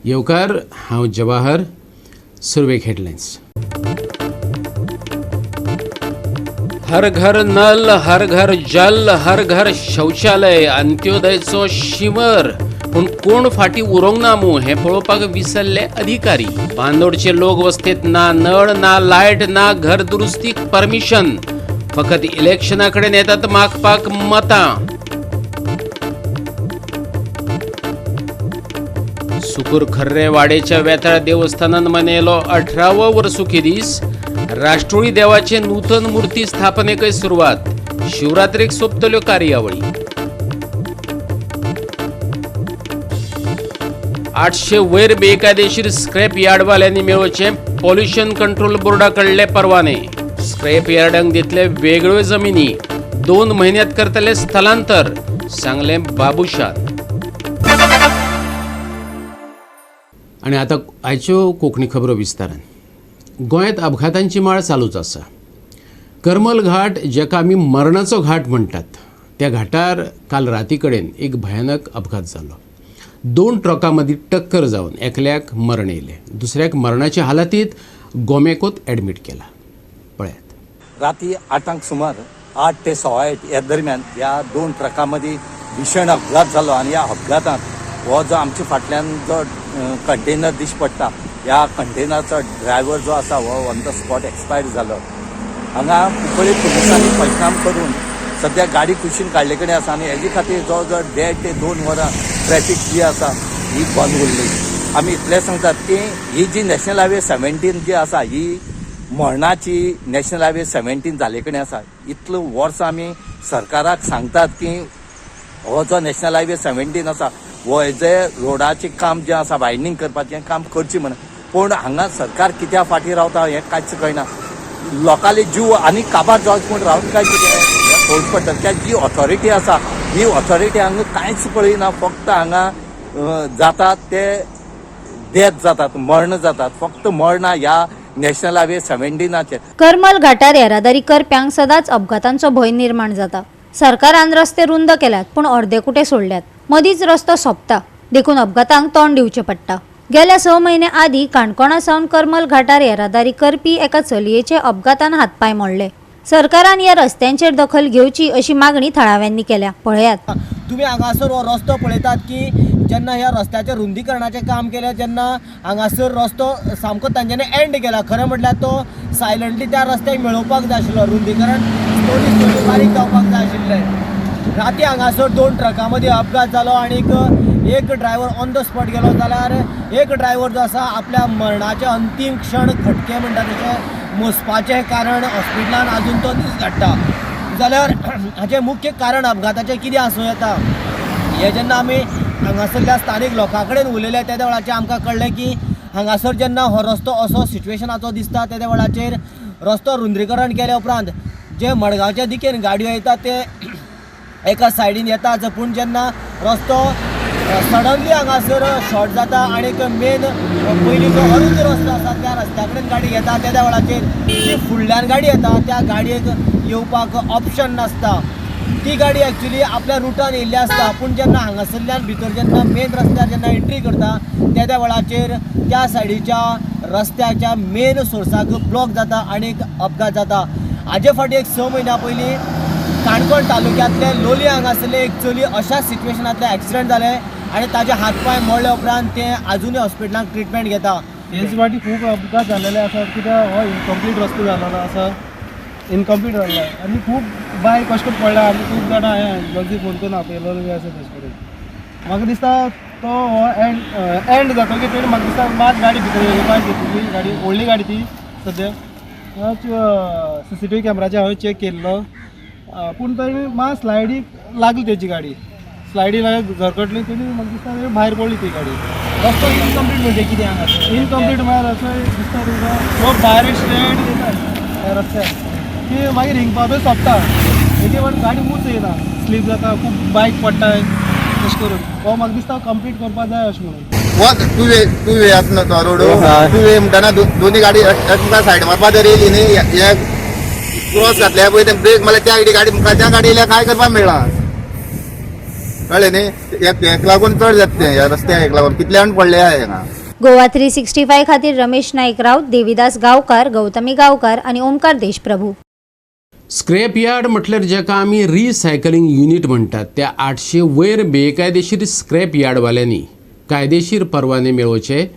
येवकार हांव जवाहर. सर्वेक हेडलायन्स. हर घर नल, हर घर जल, हर घर शौचालय, अंत्योदयचो शिवर. पूण कोण फाटी उरोंक ना मू हें पळोवपाक विसरले अधिकारी. बांदोडचे लोक वस्तेत ना नळ, ना लायट, ना घर दुरुस्तीक परमिशन. फकत इलेक्शना कडेन येतात मागपाक मतां. सुकूर खर्रे वाडेच्या वेताळ देवस्थानान मनयलो 18वो वर्सुकी दीस. राष्ट्रोळी देवाचे नूतन मूर्ती स्थापनेकय सुरवात. शिवरात्रेक सोंपतल्यो कार्यावळी. 800 वयर बेकायदेशीर स्क्रॅप यार्डवाल्यांनी मेळोवचे पॉल्युशन कंट्रोल बोर्डा कडले परवाने. स्क्रॅप यार्डांक दितले वेगळ्यो जमिनी. 2 म्हयन्यांत करतले स्थलांतर, सांगले बाबुशान. आनी आतां आयच्यो कोंकणी खबरो विस्तारान. गोंयांत अपघातांची माळ चालूच आसा. करमल घाट, जेका आमी मरणाचो घाट म्हणटात, त्या घाटार काल राती कडेन एक भयानक अपघात जालो. 2 ट्रकां मदीं टक्कर जावन एकल्याक मरण येयलें. दुसऱ्याक मरणाच्या हालातीत गोमेकोत एडमीट केला. पळयात. राती 8 सुमार 8 ते 8:15 या दरम्यान ह्या 2 ट्रकां मदीं भीषण अपघात जालो. आनी ह्या अपघातांत हो जो आमच्या फाटल्यान जो कंटेनर दिश्ट पडटा, ह्या कंटेनराचो ड्रायव्हर जो आसा हो ऑन द स्पॉट एक्सपायर जालो. हांगा कुंकळ्ळे पुलिसांनी पंचनाम करून सद्या गाडी कुशीन काडले कडेन आसा. आनी हेजे खातीर जो 1.5 ते 2 वरां ट्रॅफीक जी आसा ही बंद उरली. आमी इतलें सांगतात की ही जी नॅशनल हायवे 17 जी आसा ही मरणाची नॅशनल हायवे 17 जाले कडेन आसा. इतलो वर्स आमी सरकाराक सांगतात की हो जो नॅशनल हायवे 17 आसा हो हेजे रोडाचें काम जें आसा वायडनींग करपाचें काम करचें म्हणून. पूण हांगा सरकार कित्याक फाटीं रावता हें कांयच कळना. लोकांले जीव आनी काबार जावचे म्हूण रावन काय कितें पळोवचें पडटा. कित्याक जी ऑथॉरिटी आसा ही ऑथॉरिटी हांगा कांयच पळयना. फक्त हांगा जातात ते डेथ जातात, मरण जातात. फक्त मरणां ह्या नॅशनल हायवे 17 करमल घाटार येरादारी करप्यांक सदांच अपघातांचो भंय निर्माण जाता. सरकारान रस्ते रुंद केल्यात पूण अर्देकुटे सोडल्यात. मदींच रस्तो सोंपता देखून अपघातांक तोंड दिवचें पडटा. गेल्या 6 म्हयने आदीं काणकोणा सावन करमल घाटार येरादारी करपी एका चलयेचे अपघातान हातपाय मोडले. सरकारान ह्या रस्त्यांचेर दखल घेवची अशी मागणी थळाव्यांनी केल्या. पळयात. तुम्ही हांगासर हो रस्तो पळयतात की जेन्ना ह्या रस्त्याचे रुंदीकरणाचें काम केलें जेन्ना हांगासर रस्तो सामको तांच्यांनी एंड केला. खरें म्हटल्यार तो सायलंटली त्या रस्त्याक मेळोवपाक जाय आशिल्लो. रुंदीकरण स्लोली बारीक जावपाक जाय आशिल्लें. राती हांगासर 2 ट्रकां मदीं अपघात जालो आनी एक ड्रायव्हर ऑन द स्पॉट गेलो. जाल्यार एक ड्रायव्हर जो आसा आपल्या मरणाचे अंतीम क्षण खटके म्हणटा तशें मोजपाचें कारण हॉस्पिटलान आजून तो दीस काडटा. जाल्यार हाचें मुख्य कारण अपघाताचें कितें आसूं येता हें जेन्ना आमी हांगासरल्या स्थानीक लोकां कडेन उलयले त्या वेळाचेर आमकां कळ्ळें की हांगासर जेन्ना हो रस्तो असो सिच्युएशनाचो दिसता त्या वेळाचेर रस्तो रुंदरीकरण केल्या उपरांत जे मडगांवच्या दिकेन गाडयो येता ते एका सायडीन येताच. पूण जेन्ना रस्तो सडनली हांगासर शॉर्ट जाता आनी मेन पयलीं जो अरूंद रस्तो आसा त्या रस्त्या कडेन गाडी येता त्या वेळाचेर जी फुडल्यान गाडी येता त्या गाडयेक येवपाक ऑप्शन नासता. ती गाडी एक्चुली आपल्या रुटान येयल्ली आसता. पूण जेन्ना हांगासरल्यान भितर जेन्ना मेन रस्त्यार जेन्ना एंट्री करता त्या वेळाचेर त्या सायडीच्या रस्त्याच्या मेन सोर्साक ब्लॉक जाता आनी अपघात जाता. हाजे फाटीं 6 म्हयन्या पयलीं काणकोण तालुक्यांतले लोलये हांगासरले एक चली अशा सिच्युएशनांतले एक्सिडेंट जाले आनी ताजे हातपाय मोडले उपरांत ते आजुनूय हॉस्पिटलांत ट्रिटमेंट घेता. हेच फाटी खूब अपघात झालेले आसात कित्याक हो इनकम्प्लीट रस्तो जाल्लो आसा. इनकम्प्लीट जाल्लो आनी खूब बायक कश्ट पडला आनी खूब जाणां हांवें जल्दी फोन करून आपयलो बी आसा तेजे कडेन. म्हाका दिसता तो हो एंड जातो की तुवें म्हाका दिसता मात गाडी भितर येवपाक घेतली. गाडी व्हडली गाडी ती सद्या CCTV कॅमेराचेर हांवें चॅक केल्लो. पूण तरी मात स्लायडीक लागली तेजी गाडी. स्लायडी झरकटली तरी म्हाका दिसता भायर पडली ती गाडी. रस्तो इनकम्प्लीट म्हणजे कितें हांगा इनकम्प्लीट म्हळ्यार अशें दिसता तुमकां लोक डायरेक्ट स्ट्रेट येता त्या रस्त्यार की मागीर हिंगपाकूय सोंपता. हेजे पण गाडी मूच येना, स्लीप जाता, खूब बायक पडटा तशें करून. हो म्हाका दिसता कंप्लीट करपाक जाय अशें म्हणून. टू वे आसलो तो रोड. टू वे म्हणटाना दोनी गाडी तुमकां सायड मारपा जर येयली न्ही हे क्रॉस घातल्या पळय ते ब्रेक मारल्यार त्या गाडी मुखार त्या गाडी येयल्यार कांय करपाक मेळना. कळ्ळें न्ही. एक लागून चड जाता तें ह्या रस्त्याक एक लागून कितल्यान पडले हांगा. गोवा 365 खातीर रमेश नाईक राऊत, देविदास गावकार, गौतमी गावकार आणि ओमकार देशप्रभू. स्क्रॅप यार्ड म्हटल्यार जेका आमी रिसायकलिंग युनिट म्हणटात त्या 800 वयर बेकायदेशीर स्क्रॅप यार्डवाल्यांनी कायदेशीर परवाने मेळोवचे.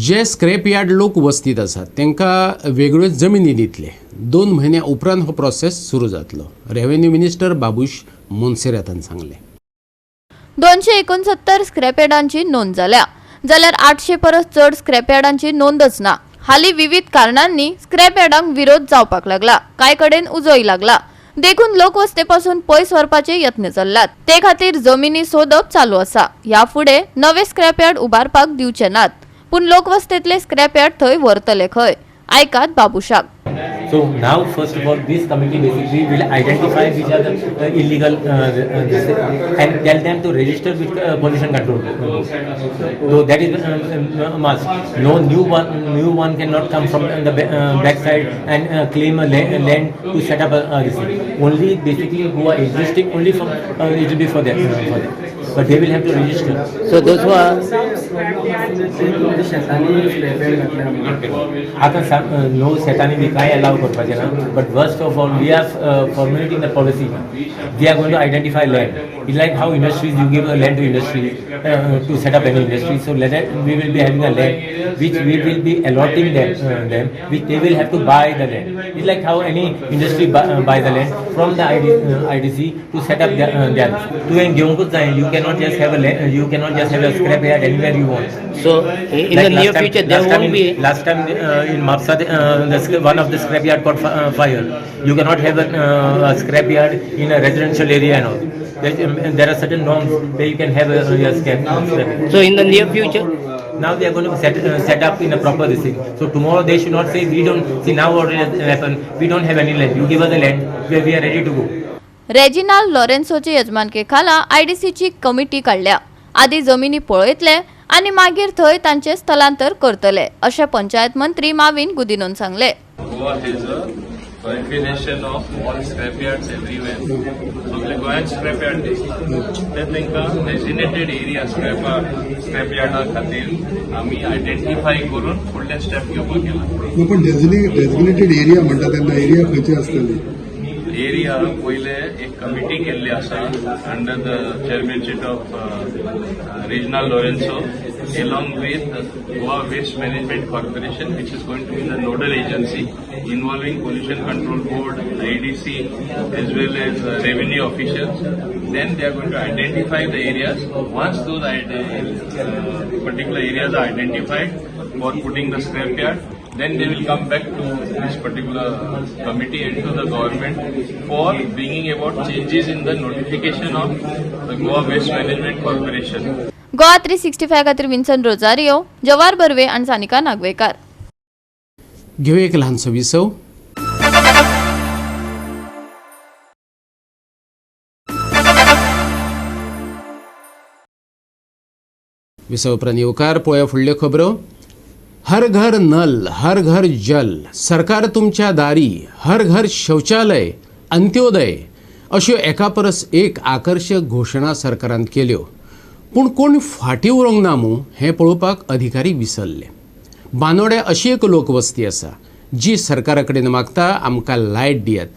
जे स्क्रॅप यार्ड लोक वस्तीत आसात तांकां वेगळ्यो जमिनी दितले. 2 म्हयन्या उपरांत हो प्रोसेस सुरू जातलो. रेव्हेन्यू मिनिस्टर बाबूश मोन्सेरातान सांगलें. 269 स्क्रॅप यार्डांची नोंद जाल्या, जाल्यार 800 परस चड स्क्रॅप यार्डांची नोंदच ना. हालीं विविध कारणांनी स्क्रॅप यार्डांक विरोध जावपाक लागला, कांय कडेन उजोय लागला. देखून लोकवस्तेपासून पयस व्हरपाचे यत्न चल्ल्यात. ते खातीर जमिनी सोदप चालू आसा. ह्या फुडें नवे स्क्रॅप यार्ड उबारपाक दिवचे नात, पूण लोकवस्तेतले स्क्रॅप यार्ड थंय व्हरतले खंय? आयकात बाबुशाक. So now, first of all, this committee basically will identify which are the illegal and tell them to register with pollution control. So that is a must. No new one cannot come from the backside and claim a land to set up this thing. Only basically who are existing only from it will be for them. But they will have to register. So those who are आता no setani we can't allow करपाचे ना. But worst of all, we are formulating the policy. We are going to identify land. It's like how industries, you give a land to industry to set up any industry. So we will be having a land which we will be allotting them which they will have to buy the land. It's like how any industry buy the land from the IDC to set up their to en घेऊन कुछ जाए. You cannot just have a land, you cannot just have a scrap yard anywhere you want. So in the near future there won't be. Last time in Mapsa, one of the scrap yard caught fire. You cannot have a scrap yard in a residential area and all. There are certain norms where you can have a scrap yard. So in the near future. Now they are going to set up in a proper this thing. So tomorrow they should not say we don't see now what will happen. We don't have any land. You give us the land where we are ready to go. Reginald लॉरेन्सोचे यजमानकेखाला आयडीसीची committee काडल्या. आदी जमिनी पळयतले आनी मागीर थंय तांचे स्थलांतर करतले, अशें पंचायत मंत्री माविन गुदिनोन सांगले. Goa has a proliferation of all scrapyards everywhere. सगळे गोंयांत scrapyard दिसतात. ते तांकां डेजिनेटेड एरिया scrapyards खातीर आमी आयडेंटिफाय करून फुडले स्टेप घेवपाक केला. पण डेजिग्नेटेड एरिया म्हणटा तेन्ना एरिया खंयचे आसतली? एरिया पहिले एक कमिटी केल्ली आसा under the chairmanship of Reginald Lourenco along with Goa Waste Management Corporation, which is going to be the nodal agency involving Pollution Control Board, IDC, as well as revenue officials. Then they are going to identify the areas. Once those particular areas are identified for putting the scrapyard, then they will come back to this particular committee and to the government for bringing about changes in the notification of the Goa Waste Management Corporation. Goa 365 खातीर Vinson Rosario, जवार बर्वे आनी सानिका नागवेकार. घेऊ एक ल्हानसो विसव. विसव उपरांत येवकार पळोवया फुडल्यो खबरो. हर घर नल, हर घर जल, सरकार तुमच्या दारी, हर घर शौचालय, अंत्योदय अश्यो एका परस एक आकर्शक घोशणा सरकारान केल्यो. पूण कोण फाटीं उरोंक ना मूं हें पळोवपाक अधिकारी विसरले. बांदोड्या अशी एक लोकवस्ती आसा जी सरकारा कडेन मागता आमकां लायट दियात,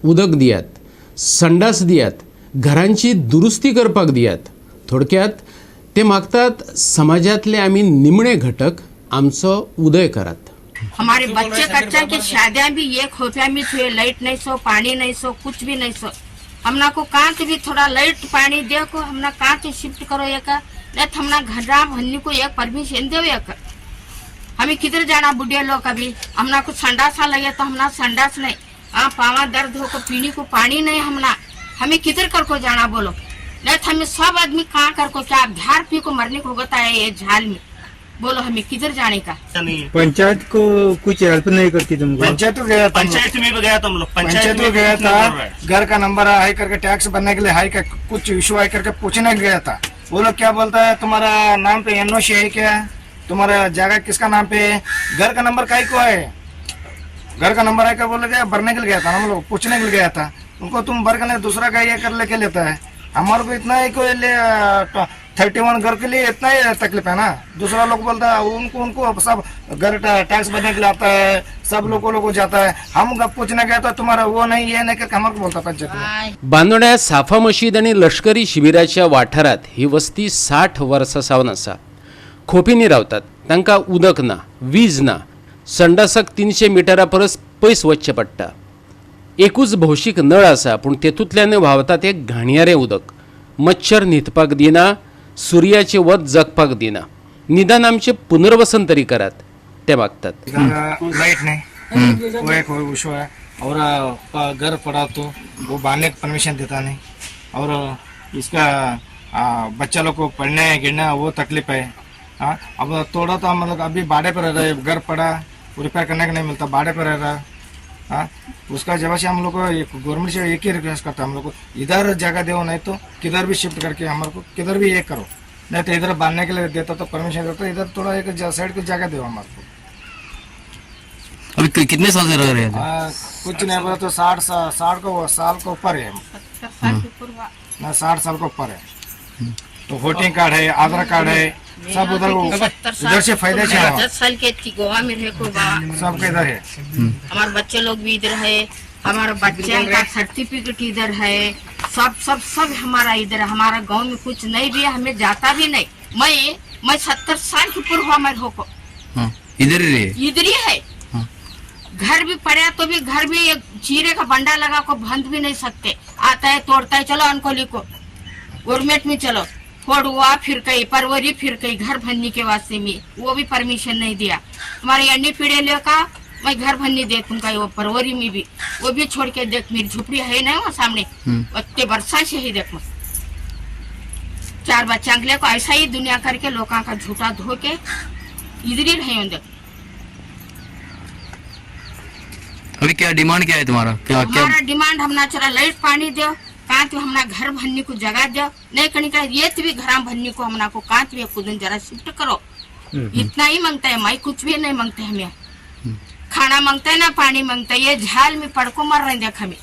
उदक दियात, संडास दियात, घरांची दुरुस्ती करपाक दियात. थोडक्यात ते मागतात समाजातले आमी निमणे घटक आमचो उदय करात. हमारे बच्चे कच्चा की शादियां भी 1 रुपया में हुए, लाइट नहीं सो, पानी नहीं सो, कुछ भी नहीं सो. हमना को कहाँ से भी थोड़ा लाइट पानी दे को हमना कहाँ से शिफ्ट करो एक नहीं तो हमना घरा भन्नी को एक परमिशन दो एक. हमें किधर जाना बुढ़े लोग अभी हमना को संडास लगे तो हमना संडास नहीं, पावा दर्द हो को पीने को पानी नहीं, हमना हमें किधर कर को जाना बोलो. नहीं तो हमें सब आदमी कहाँ कर को क्या झाड़ पी को मरने को होता है ये झाल में. बोलो हमें किधर जाने का. पंचायत को कुछ हेल्प नहीं करती तुमको? पंचायत में गया था, पंचायत में गया था. घर का नंबर हाई करके टैक्स भरने के लिए हाई का कुछ इशू हाई करके पूछने गया था. वो लोग क्या बोलता है तुम्हारा नाम पे एनओसी है क्या, तुम्हारा जगह किसका नाम पे, घर का नंबर काई को है, घर का नंबर है क्या बोले गया. भरने के लिए गया था हम लोग, पूछने के लिए गया था. उनको तुम भर कर दूसरा का ये कर लेके लेता है. हमारे को इतना ही कोई 31 घर के लिए इतना ही तकलीफ है ना। दूसरा लोग बोलता है उनको सब घर टैक्स भरने के लिए आता है, सब लोगों को जाता है। हम पूछने गए तो तुम्हारा वो नहीं ये नहीं करके हमारे बोलता पंचायत में। बांदोड्या साफा मशीद आणि लष्करी शिबिराच्या वाठारात ही वस्ती 60 वर्सां सावन आसा. खोपींनी रावतात. तांकां उदक ना, वीज ना, संडासाक 300 मिटरा परस पयस वचचें पडटा. एकूच भौशीक नळ आसा पूण तेतूंतल्यान व्हांवता तें घाणयारें उदक. मच्छर न्हिदपाक दिना, सुर्याचे वत जगपाक दिना. निदान आमचे पुनर्वसन तरी करात ते मागतात. लाइट नहीं वो एक इशू है। और घर पड़ा तो वो बांधने की परमिशन देता नहीं। और इसका बच्चा लोग को पढ़ने गिरना वो तकलीफ है। अब थोड़ा तो हम लोग अभी भाड़े पर रह रहे, घर पड़ा रिपेयर करने का नहीं मिलता, भाड़े पर रह रहा। उसका जब से हम लोग को गवर्नमेंट से एक ही रिक्वेस्ट करता है हम लोग को इधर जगह दो, नहीं तो किधर भी शिफ्ट करके हमारे को किधर भी एक करो, नहीं तो इधर बांधने के लिए देता तो परमिशन देता, इधर थोड़ा एक साइड की जगह दो हमारे को। अभी कितने साल से रह रहे हैं? कुछ नहीं बोला तो 60 साल को ऊपर है ना, 60 साल को ऊपर है। तो वोटिंग कार्ड है, आधार कार्ड है, सब उधर से फायदे से 10 साल के थी गोवा में रहे को सब इधर है। हमारे बच्चे लोग भी इधर है, हमारे बच्चे का सर्टिफिकेट इधर है, सब सब सब हमारा इधर है। हमारा गांव में कुछ नहीं भी है, हमें जाता भी नहीं। मैं 70 साल की पूर्व हुआ मेरे को इधर ही रहे, इधर ही है। घर भी पड़ा तो भी घर भी एक चीरे का बंडा लगा को बंद भी नहीं सकते, आता है तोड़ता है, चलो अनकोली को गवर्नमेंट में चलो फोड़ुआ फिर कहीं परवरी फिर कहीं घर भरने के वास्ते में वो भी परमिशन नहीं दिया। हमारे अन्य पीढ़े लेका मैं घर भरने दे तुमका वो परवरी में भी वो भी छोड़ के देख, मेरी झुपड़ी है ना वहाँ सामने, इतने वर्षा से ही देखो 4 बच्चा अंगले को ऐसा ही दुनिया करके लोगों का झूठा धो के इधर ही रहे देख। अभी क्या डिमांड क्या है तुम्हारा? क्या हमारा डिमांड हम ना चला लाइट पानी दो, कहाँ तो हमना घर भरने को जगह दो, नहीं कहीं का ये भी घर भरने को हमना को कहाँ तो खुद जरा शिफ्ट करो। इतना ही मांगता है, मैं कुछ भी नहीं मांगते हमें। खाना मांगता है ना पाणी मांगता है, ये झाल में पडको मार रहे देख हमें।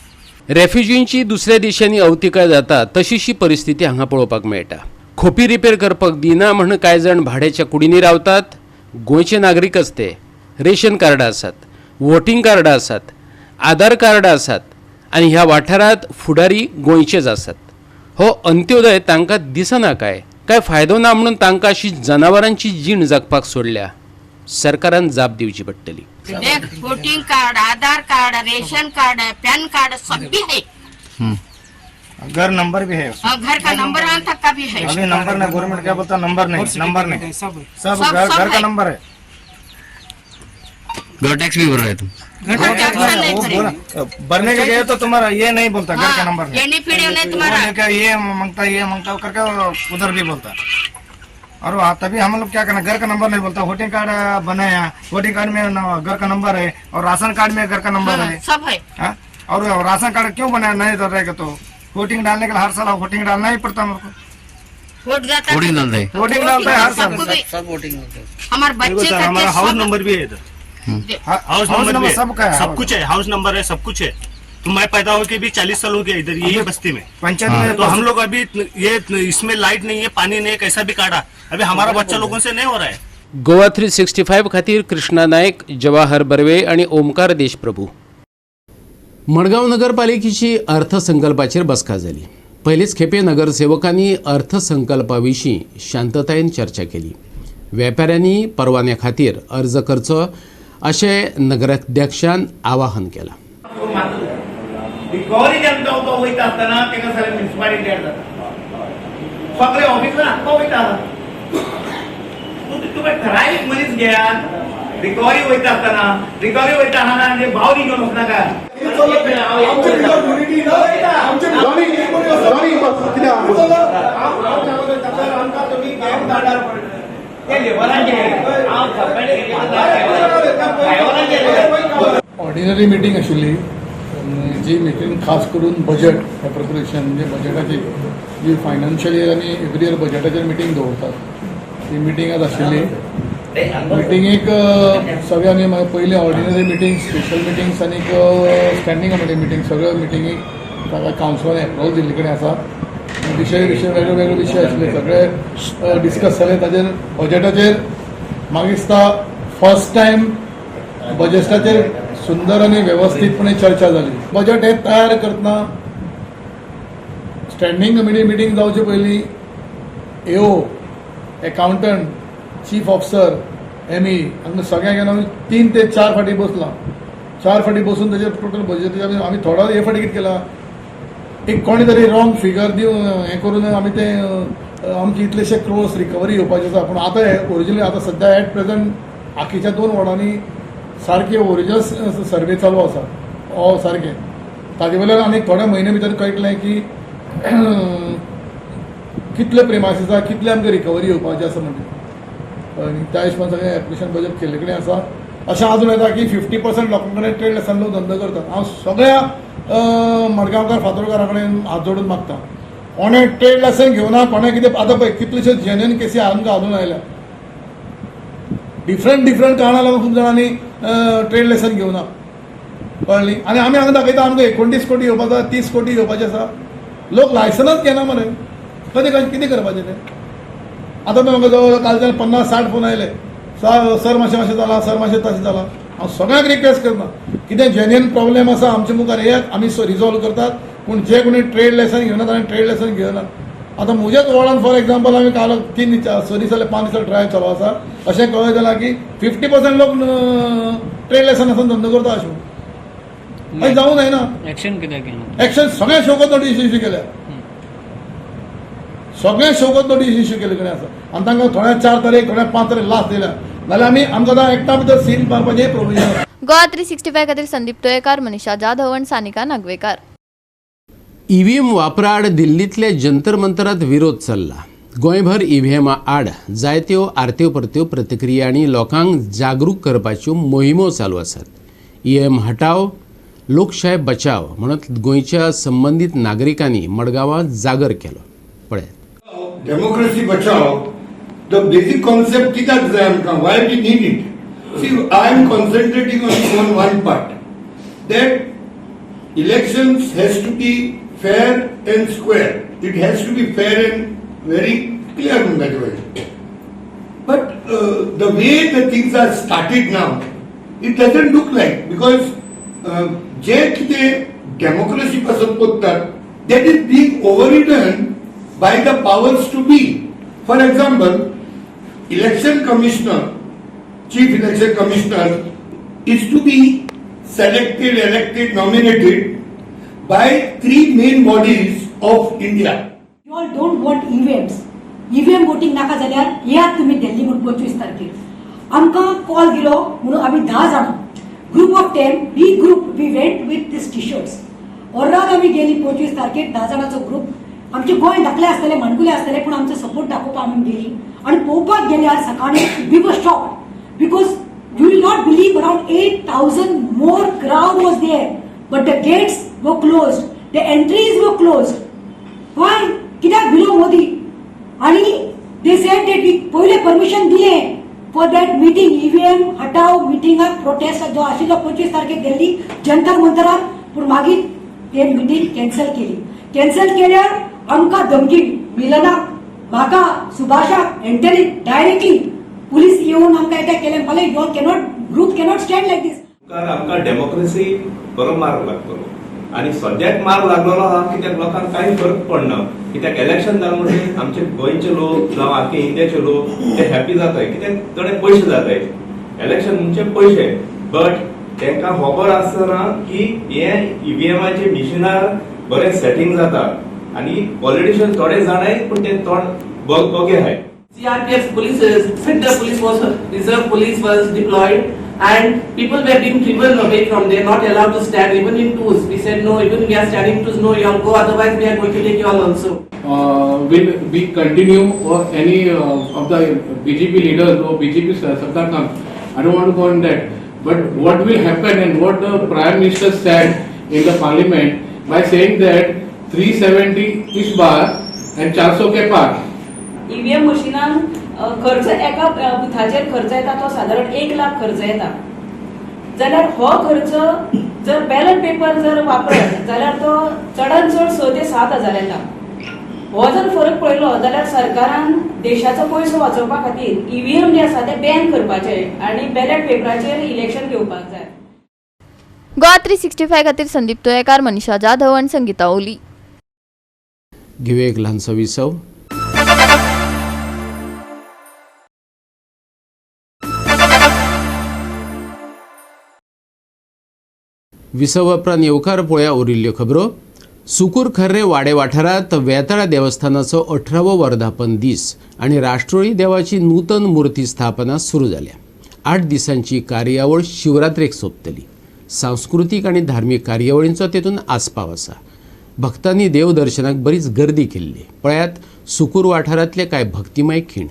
रेफ्युजींची दुसऱ्या देशांनी अवतिकाय जाता तशीशी परिस्थिती हांगा पळोवपाक मेळटा. खोपी रिपेर करपाक दिना म्हण कांय जाण भाड्याच्या कुडींनी रावतात. गोंयचे नागरीक असते, रेशन कार्ड आसात, वोटिंग कार्ड आसात, आधार कार्ड आसात आणि ह्या वाठारात फुडारी गोंयचेच आसात. हो अंत्योदय तांकां दिसना काय फायदो ना म्हणून तांकां अशी जनावरांची जीण जगपाक सोडल्या. सरकारान जाप दिवची पडटली. देख वोटिंग कार्ड, आधार कार्ड, रेशन कार्ड, पैन कार्ड सब भी है, घर नंबर भी है, घर का नंबर तक का भी है। अभी नंबर नहीं, गवर्नमेंट क्या बोलता नंबर नहीं, सब घर का नंबर है। घर टैक्स भी भर रहे तुम? भरने के गए तो तुम्हारा ये नहीं बोलता घर का नंबर ये नहीं पीढ़ी नहीं तुम्हारा ये मांगता करके उधर भी बोलता। और तभी हम लोग क्या करना, घर का नंबर नहीं बोलता। वोटिंग कार्ड बनाया, वोटिंग कार्ड में घर का नंबर है और राशन कार्ड में घर का नंबर है, सब है। और राशन कार्ड क्यों बनाया नहीं तो रहेगा तो वोटिंग डालने के लिए हर साल वोटिंग डालना ही पड़ता मेरे को। वोट जाता है, वोटिंग डालते हैं, वोटिंग डालता है हर साल। सब वोटिंग हमारे बच्चे का हमारा हाउस नंबर भी है इधर, हाउस नंबर सबका है, सब कुछ है, हाउस नंबर है, सब कुछ है। तो मैं पैदा होके भी 40 साल हो गया इधर यही बस्ती में, पंचायत में। तो हम लोग अभी ये इसमें लाइट नहीं है, पानी नहीं है, कैसा भी काढ़ा अभी हमारा बच्चा लोगों से नहीं हो रहा है। गोवा 365 खातीर कृष्णा नायक, जवाहर बर्वे आणि ओमकार देशप्रभू. मडगांव नगरपालिकेची अर्थसंकल्पाचेर बसका जाली. पयलीच खेपे नगरसेवकांनी अर्थसंकल्पाविशीं शांततायेन चर्चा केली. वेपाऱ्यांनी परवान्या खातीर अर्ज करचो अशें नगराध्यक्षान आवाहन केलां. रिकवरी जेन्ना तो वयता आसतना तेका सगळे म्युनिसिपालिटी जाता, सगळे ऑफिसार आत्मा वयता. तुम्ही ठरावीक मनीस घेयात, रिकवरी वयता आसतना रिकवरी वयता हांगा जे भाव घेवन वचनाका. ऑर्डिनरी मिटींग आशिल्ली, जी मिटींग खास करून बजेट हे प्रिपरेशन म्हणजे बजेटाची जी फायनान्शियल इयर आनी एवरी इयर बजेटाचेर मिटींग दवरतात ती मिटींग आज आशिल्ली. मिटींगेक सगळ्यांनी पयली ऑर्डिनरी मिटींग, स्पेशल मिटींग्स आनी स्टँडींग कमिटी मिटींग सगळ्यो मिटींगेक ताका कावन्सिलान एप्रूवल दिल्ले कडेन आसा. विषय वेगळे विषय आसले सगळे डिस्कस जाले. ताजेर बजेटाचेर म्हाका दिसता फर्स्ट टायम बजेटाचेर सुंदर आनी वेवस्थीतपणे चर्चा जाली. बजेट हे तयार करतना स्टँडींग कमिटी मिटींग जावचे पयलीं AO, accountant, chief officer, ME हांगा सगळ्यांक घेवन आमी 3 ते 4 फावटी बसलां. 4 फावटी बसून ताचेर टोटल बजेटाचेर आमी थोडो हे फावटी कितें केला, एक कोणी तरी रॉंग फिगर दिवन हें करून आमी ते आमचे इतलेशे क्रोर्स रिकवरी येवपाचे आसा. पूण आतां हे ओरिजिनली आतां सद्या एट प्रेझंट आखीच्या 2 वॉर्डांनी सारके ओरिजिनल सर्वे चालू आसा. सारकें ताजे वयल्यान आनीक थोड्या म्हयने भितर कळटलें की कितले प्रेमासी आसा, कितले आमकां रिकवरी येवपाची आसा म्हणजे. आनी त्या हिशोबान सगळें एप्लिकेशन बजेट केल्ले कडेन आसा. अशें आजून येता की 50% लोकां कडेन ट्रेड लेसन लोक धंदो करतात. हांव सगळ्या मडगांवकार फातोरकारां कडेन हात जोडून मागता, कोणें ट्रेड लेसन घेवना, कोणें कितें आतां पळय कितलेशे जेन्युइन केसी आमकां आजून आयल्या. डिफरंट कारणां लागून खूब जाणांनी ट्रेड लेसन घेवना, कळ्ळी. आनी आमी हांगा दाखयता आमकां 29 कोटी येवपाचो, 30 कोटी येवपाचें आसा. लोक लायसनच घेना मरे. कधी कितें करपाचें तें. आतां म्हाका जवळ कालच्यान 50-60 फोन आयले, सर मातशें जाला, सर मातशें तशें जाला. हांव सगळ्यांक रिक्वेस्ट करता, कितें जेन्युइन प्रॉब्लेम आसा आमचे मुखार येयात, आमी रिजॉल्व करतात. पूण जे कोणी ट्रेड लेसन घेवना ताणें ट्रेड लेसन घेवना. आतां म्हज्याच वॉर्डान फॉर एक्झाम्पल आमी काल 3 दीस 5 दिसां ट्रायल चालू आसा. अशें कळ्ळें जालां की 50% लोक ट्रेड लेसन आसून धंदो करता अशें. अशें जावूं जायना. एक्शन कितें केलें? एक्शन सगळे शोकत नोटीस इश्यू केल्या, सगळे शोकत नोटीस इश्यू केले कडेन आसा. आनी तांकां थोड्या 4 तारीख, थोड्या 5 तारीख लास्ट दिल्या. नाल्यार आमी आमकां आतां एकटा भितर सील मारपाचें प्रोविजन. गोवा 365 खातीर संदीप तोयेकार, मनीषा जाधव आनी सानिका नागवेकार. EVM वापराआड दिल्लीतले जंतर मंतरात विरोध चल्ला. गोंयभर EVM आड जायत्यो आरत्यो परत्यो प्रतिक्रिया आनी लोकांक जागरूक करपाच्यो मोहिमो चालू आसात. EVM हटाव, लोकशाय बचाव म्हणत गोंयच्या संबंधीत नागरिकांनी मडगांवां जागर केलो. पळयात. डेमोक्रेसी बचाव, द बेसिक कॉन्सेप्ट कित्याक जाय आमकां, why we need it. See, I am concentrating on one part, that elections has to be fair and square. It has to be fair and very clear in that way. But the way the things are started now, it doesn't look like, because जे कितें democracy पासून पोत्तात, that is being overridden by the powers to be. For example, election commissioner, chief election commissioner is to be selected, elected, nominated by 3 main bodies of India. You all don't want EVMs. EVM voting नाका जाल्यार येयात तुम्ही दिल्ली म्हणून 25 तारखेर. आमकां call दिलो म्हणून आमी 10 जाणां, group of 10, B group, we went with this T-shirts. ओर्राक आमी गेली 25 तारखेर 10 जाणांचो ग्रुप. आमचे गोंय धाकले आसतले, माणकुले आसतले, पूण आमचो सपोर्ट दाखोवपाक आमी गेली. आनी पळोवपाक गेल्यार सकाळी we were shocked, because you will not believe around 8,000 more crowd was there. But the gates were closed, the entries were closed. Why? कित्याक भिलो मोदी? आणि they said that we पहिले परमिशन दिले for that meeting, EVM हटाव मिटिंगाक prostate जो आशिल्लो 25 तारखेक दिल्ली जंतर मंतरार, पूण मागीर ते मिटींग कॅन्सल केली. कॅन्सल केल्यार आमकां धमकी मिलना, म्हाका सुभाषाक एंटरी डायरेक्टली पुलीस येवन आमकां अटॅक केलें. फाल्यां you cannot, group cannot stand like this. आमकां डेमोक्रेसी बरो मार्ग लागतलो आनी सद्याक मार्ग लागलेलो आहा, कित्याक लोकांक कांय फरक पडना. कित्याक इलेक्शन जालें म्हणटकीर आमचे गोंयचे लोक जावं आख्खे इंडियाचे लोक ते हॅपी जाताय, कित्याक थोडे पयशे जाताय. इलेक्शन म्हणजे पयशे, बट तांकां खबर आसतना की हे EVMाचे मिशिनार बरें सेटिंग जाता आनी पॉलिटिशियन थोडे जाणाय पूण ते तोंड बोगे आहाय. CRPF police, Central Police Force, Reserve Police was deployed, and people were being driven away from there, not allowed to stand even in twos. We said no, even we are standing twos, no, you all go, otherwise we are going to take you all also. Will we continue or any of the BJP leaders or BJP Sarkar comes? I don't want to go on that. But what will happen and what the Prime Minister said in the Parliament by saying that 370 is bar and 400 के पार. EVM मशिनान खर्च एका बुथाचेर खर्च येता तो साधारण 1 लाख खर्च येता. जाल्यार हो खर्च जर बॅलट पेपर जर वापरत जाल्यार तो चडांत चड 6 ते 7 हजार येता. हो जर फरक पडलो जाल्यार सरकारान देशाचो पयसो वाचोवपा खातीर ईव्हीएम जे आसा ते बॅन करपाचे आनी बॅलेट पेपराचेर इलेक्शन घेवपाक जाय. गोवा 365 खातीर संदीप तुयेकार, मनीषा जाधव आनी संगीता ओली. घेऊया एक ल्हानसो विसव. विसव उपरांत येवकार पळोवया उरिल्ल्यो खबरो. सुकूर खर्रे वाडे वाठारांत वेताळा देवस्थानाचो 18वो वर्धापन दीस आनी राष्ट्रोळी देवाची नूतन मुर्ती स्थापना सुरू जाल्या. 8 दिसांची कार्यावळ शिवरात्रेक सोंपतली. सांस्कृतीक आनी धार्मीक कार्यावळींचो तेतून आस्पाव आसा. भक्तांनी देव दर्शनाक बरीच गर्दी केल्ली. पळयात सुकूर वाठारांतले कांय भक्तिमय खीण.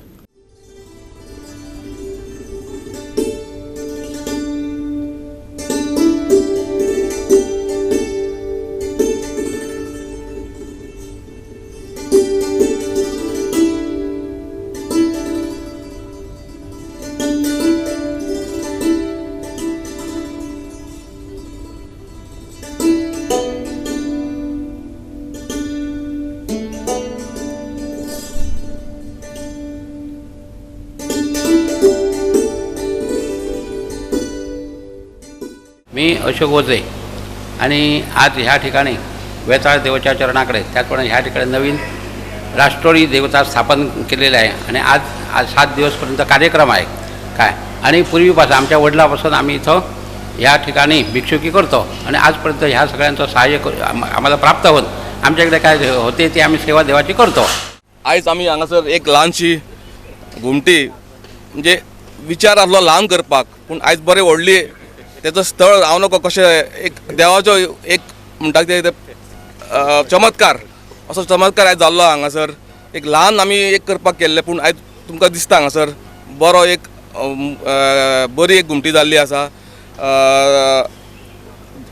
मी अशोक वजे आणि आज ह्या ठिकाणी वेताळ देवाच्या चरणाकडे त्याचप्रमाणे ह्या ठिकाणी नवीन राष्ट्रोळी देवता स्थापन केलेले आहे आणि आज 7 दिवसपर्यंत कार्यक्रम आहे काय. आणि पूर्वीपासून आमच्या वडिलापासून आम्ही इथं ह्या ठिकाणी भिक्षुकी करतो आणि आजपर्यंत ह्या सगळ्यांचं सहाय्य आम्हाला प्राप्त होऊन आमच्याकडे काय होते ते आम्ही सेवा देवाची करतो. आयज आम्ही हांगासर एक ल्हानशी घुमटी म्हणजे विचार आसलो ल्हान करपाक, पूण आयज बरें व्हडली तेजो स्थळ हांव नको कशें एक देवाचो एक म्हणटा ते चमत्कार असो चमत्कार आयज जाल्लो हांगासर. एक ल्हान आमी एक करपाक केल्ले, पूण आयज तुमकां दिसता हांगासर बरो एक बरी एक घुमटी जाल्ली आसा.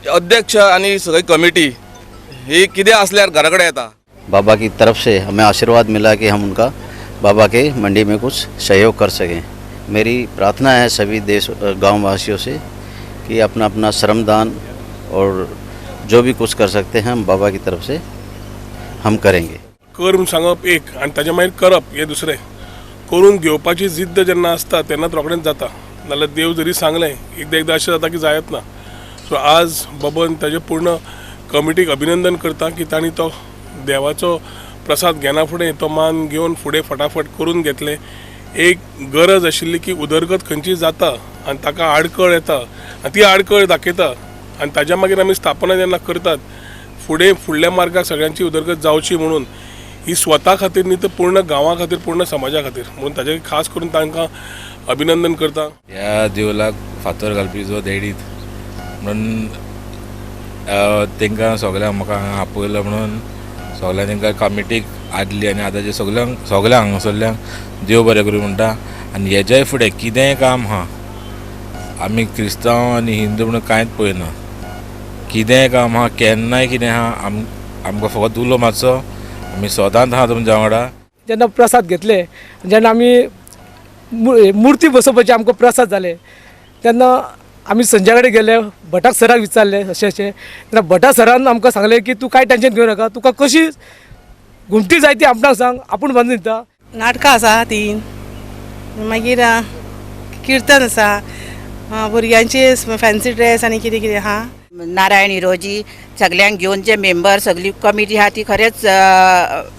अध्यक्ष आनी सगळी कमिटी ही कितें आसल्यार घरा कडेन येता. बाबा की तरफ से हमें आशीर्वाद मिला कि हम उनका बाबा के मंडी में कुछ सहयोग कर सकें. मेरी प्रार्थना है सभी देश गाँव वासियों से कि अपना अपना श्रमदान और जो भी कुछ कर सकते हैं हम बाबा की तरफ से हम करेंगे. कर म्हूण सांगप एक आनी ताजे मागीर करप हे दुसरें. करून घेवपाची जिद्द जेन्ना आसता तेन्नाच रोखडेंच जाता. नाल्यार देव जरी सांगलें एकदां अशें जाता की जायत ना. सो आज बाबन ताजे पूर्ण कमिटीक अभिनंदन करता की तांणी तो देवाचो प्रसाद घेना फुडें तो मान घेवन फुडें फटाफट करून घेतले. एक गरज आशिल्ली की उदरगत खंयची जाता आनी ताका आडखळ येता आनी ती आडखळ दाखयता आनी ताज्या मागीर आमी स्थापना जेन्ना करतात फुडल्या मार्गाक सगळ्यांची उदरगत जावची म्हणून ही स्वता खातीर न्ही तर पूर्ण गांवा खातीर पूर्ण समाजा खातीर म्हणून ताजे खास करून तांकां अभिनंदन करता. ह्या देवलाक फातर घालपी जो देडीत म्हणून तांकां सगळ्यांक म्हाका हांगा आपयलो म्हणून सगळ्यांक तांकां कमिटीक आदली आनी आतांचे सगळ्यांक हांगासरल्यांक देव बरें करूं म्हणटा. आनी हेज्याय फुडें कितेंय काम आहा आमी क्रिस्तांव आनी हिंदू म्हणून कांयच पळयना. कितेंय काम आहा केन्नाय कितें आहा आमकां फकत उलो मातसो आमी सदांच आहा तुमच्या वांगडा. जेन्ना प्रसाद घेतले, जेन्ना आमी मुर्ती बसोवपाचे आमकां प्रसाद जाले तेन्ना आमी संजय कडेन गेले, भटाक सराक विचारले अशें तेन्ना भटा सरान आमकां सांगलें की तूं कांय टेंशन घेवं नाका, तुका कशी घुमटी जाय ती आपणाक सांग आपूण बांदून दिता. नाटकां आसा 3, मागीर किर्तन आसा, भुरग्यांचे फॅन्सी ड्रेस आनी कितें कितें आहा. नारायण हिरोजी सगळ्यांक घेवन जे मेंबर सगळी कमिटी आहा ती खरेंच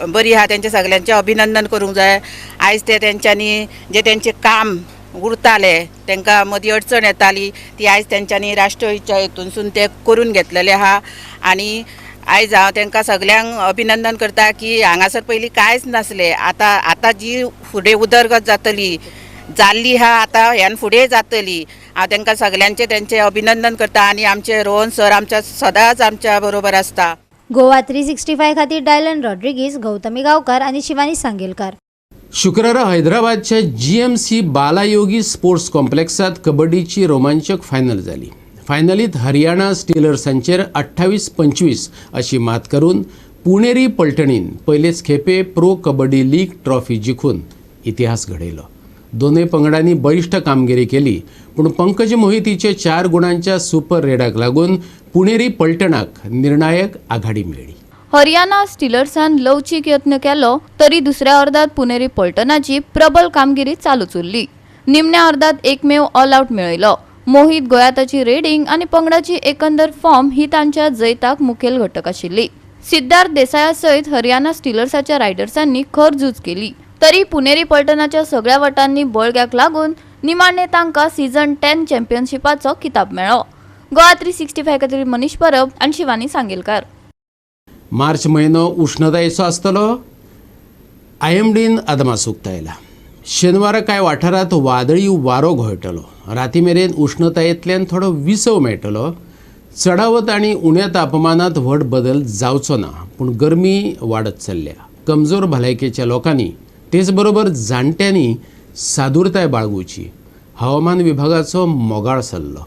बरी आहा. तेंचे सगळ्यांचें अभिनंदन करूंक जाय. आयज ते तेंच्यांनी जे तेंचें काम उरताले तांकां मदीं अडचण येताली ती आयज तेंच्यांनी राष्ट्रहितच्या हेतूनसून ते करून घेतलेले आहा. आनी आयज हांव तांकां सगळ्यांक अभिनंदन करता की हांगासर पयलीं कांयच नासलें. आतां जी फुडें उदरगत जाल्ली आहा आतां ह्यान फुडें जातली. हांव तांकां सगळ्यांचें तेंचें अभिनंदन करता आनी आमचे रोहन सर आमच्या सदांच आमच्या बरोबर आसता. गोवा 365 खातीर डायलन रॉड्रिगीस, गौतमी गांवकार आनी शिवानी सांगेलकार. शुक्रारा हैदराबादच्या GMC बालायोगी स्पोर्ट्स कॉम्प्लेक्सात कबड्डीची रोमांचक फायनल जाली. फायनलीत हरियाणा स्टिलर्सांचेर 28-25 अशी मात करून पुणेरी पलटणीन पयलेच खेपे प्रो कबड्डी लीग ट्रॉफी जिखून इतिहास घडयलो. दोनूय पंगडांनी बळिश्ठ कामगिरी केली, पूण पंकज मोहितीचे 4 गुणांच्या सुपर रेडाक लागून पुणेरी पलटणाक निर्णायक आघाडी मेळ्ळी. हरियाणा स्टिलर्सान लवचीक यत्न केलो तरी दुसऱ्या अर्धात पुणेरी पलटनाची प्रबल कामगिरी चालूच उरली. निमण्या अर्धात एकमेव ऑल आउट मेळयलो. मोहित गोयाताची रेडींग आणि पंगडाची एकंदर फॉर्म ही तांच्या जैताक मुखेल घटक आशिल्ली. सिद्धार्थ देसाया सयत हरियाणा स्टिलर्साच्या रायडर्सांनी खर झूज केली. तरी पुणेरी पलटनाच्या सगळ्या वटांनी बळग्याक लागून निमाणे तांकां सीझन 10 चॅम्पियनशिपाचो किताब मेळ्ळो. गोवा 365 खातीर मनीष परब आनी शिवानी सांगेलकार. मार्च म्हयनो उश्णतायेचो आसतलो. IMDन अदमास उक्तायला. शेनवारा कांय वाठारांत वादळी वारो घोळटलो. राती मेरेन उश्णतायेंतल्यान थोडो विसव मेळटलो. चडावत आनी उण्या तापमानात व्हड बदल जावचो ना, पूण गरमी वाडत चल्ल्या. कमजोर भलायकेच्या लोकांनी तेच बरोबर जाणट्यांनी सादुरताय बाळगुची हवामान विभागाचो मोगाळ सल्लो.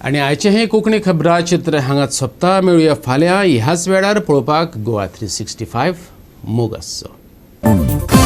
आनी आयचें हें कोंकणी खबरां चित्र हांगाच सोंपता. मेळुया फाल्यां ह्याच वेळार पळोवपाक गोवा 365 मोग आसचो.